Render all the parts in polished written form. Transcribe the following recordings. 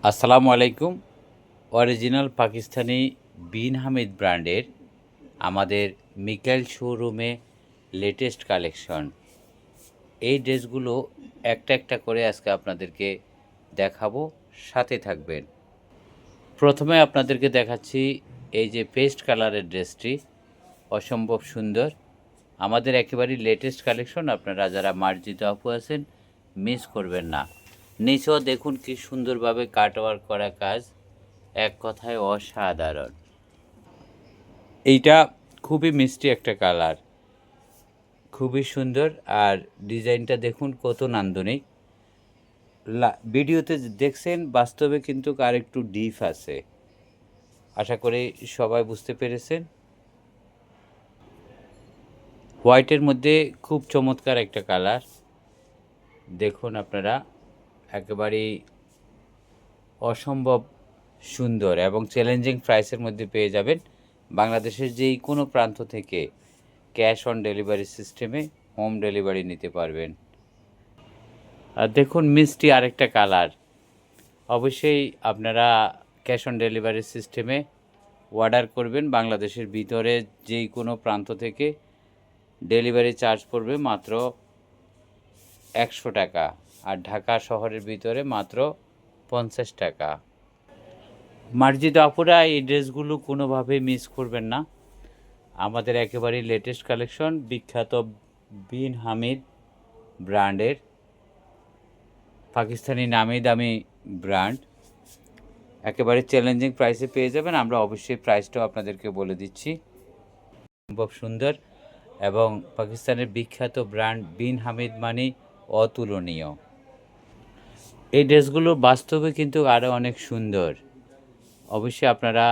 আসসালামু আলাইকুম। অরিজিনাল পাকিস্তানি বিন হামিদ ব্র্যান্ডের আমাদের মিকাইল শোরুমে লেটেস্ট কালেকশন। এই ড্রেসগুলো একটা একটা করে আজকে আপনাদেরকে দেখাবো, সাথে থাকবেন। প্রথমে আপনাদেরকে দেখাচ্ছি এই যে পেস্ট কালারের ড্রেসটি, অসম্ভব সুন্দর। আমাদের একেবারেই লেটেস্ট কালেকশন, আপনারা যারা মার্জিত আপু আছেন মিস করবেন না। নিচেও দেখুন কি সুন্দরভাবে কাটওয়ার্ক করা কাজ, এক কথায় অসাধারণ। এইটা খুবই মিষ্টি একটা কালার, খুবই সুন্দর। আর ডিজাইনটা দেখুন কত নান্দনিক। ভিডিওতে দেখছেন, বাস্তবে কিন্তু আর একটু ডিপ আছে। আশা করি সবাই বুঝতে পেরেছেন। হোয়াইটের মধ্যে খুব চমৎকার একটা কালার, দেখুন আপনারা, একেবারেই অসম্ভব সুন্দর এবং চ্যালেঞ্জিং প্রাইসের মধ্যে পেয়ে যাবেন। বাংলাদেশের যেই কোনো প্রান্ত থেকে ক্যাশ অন ডেলিভারি সিস্টেমে হোম ডেলিভারি নিতে পারবেন। আর দেখুন মিষ্টি আরেকটা কালার। অবশ্যই আপনারা ক্যাশ অন ডেলিভারি সিস্টেমে অর্ডার করবেন। বাংলাদেশের ভিতরে যেই কোনো প্রান্ত থেকে ডেলিভারি চার্জ পড়বে মাত্র 100 টাকা, আর ঢাকা শহরের ভিতরে মাত্র 50 টাকা। মার্জিত আপুরা এই ড্রেসগুলো কোনোভাবেই মিস করবেন না। আমাদের একেবারেই লেটেস্ট কালেকশন, বিখ্যাত বিন হামিদ ব্র্যান্ডের, পাকিস্তানি নামি দামি ব্র্যান্ড, একেবারে চ্যালেঞ্জিং প্রাইসে পেয়ে যাবেন। আমরা অবশ্যই প্রাইসটাও আপনাদেরকে বলে দিচ্ছি। সম্ভব সুন্দর এবং পাকিস্তানের বিখ্যাত ব্র্যান্ড বিন হামিদ মানে অতুলনীয়। এই ড্রেসগুলো বাস্তবে কিন্তু আরও অনেক সুন্দর, অবশ্যই আপনারা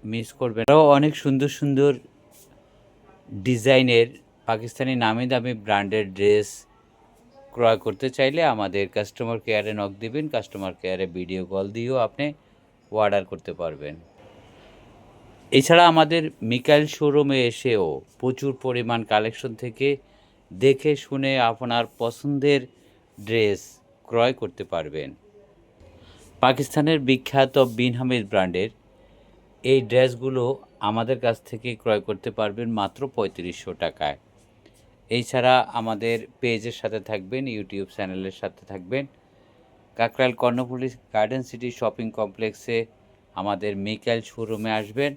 মিস করবেন। আরও অনেক সুন্দর সুন্দর ডিজাইনের পাকিস্তানি নামি দামি ব্র্যান্ডের ড্রেস ক্রয় করতে চাইলে আমাদের কাস্টমার কেয়ারে নক দিবেন। কাস্টমার কেয়ারে ভিডিও কল দিয়েও আপনি অর্ডার করতে পারবেন। এছাড়া আমাদের মিকাইল শোরুমে এসেও প্রচুর পরিমাণ কালেকশন থেকে দেখে শুনে আপনার পছন্দের ড্রেস ক্রয় করতে পারবেন। পাকিস্তানের বিখ্যাত বিন হামিদ ব্র্যান্ডের এই ড্রেসগুলো আমাদের কাছ থেকে ক্রয় করতে পারবেন মাত্র 3500 টাকায়। এছাড়া আমাদের পেজের সাথে থাকবেন, ইউটিউব চ্যানেলের সাথে থাকবেন। Kakrail Karnaphuli garden city shopping কমপ্লেক্সে আমাদের মিকাইল শোরুমে আসবেন।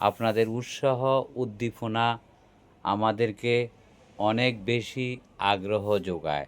আপনাদের উৎসাহ উদ্দীপনা আমাদেরকে অনেক বেশি আগ্রহ যোগায়।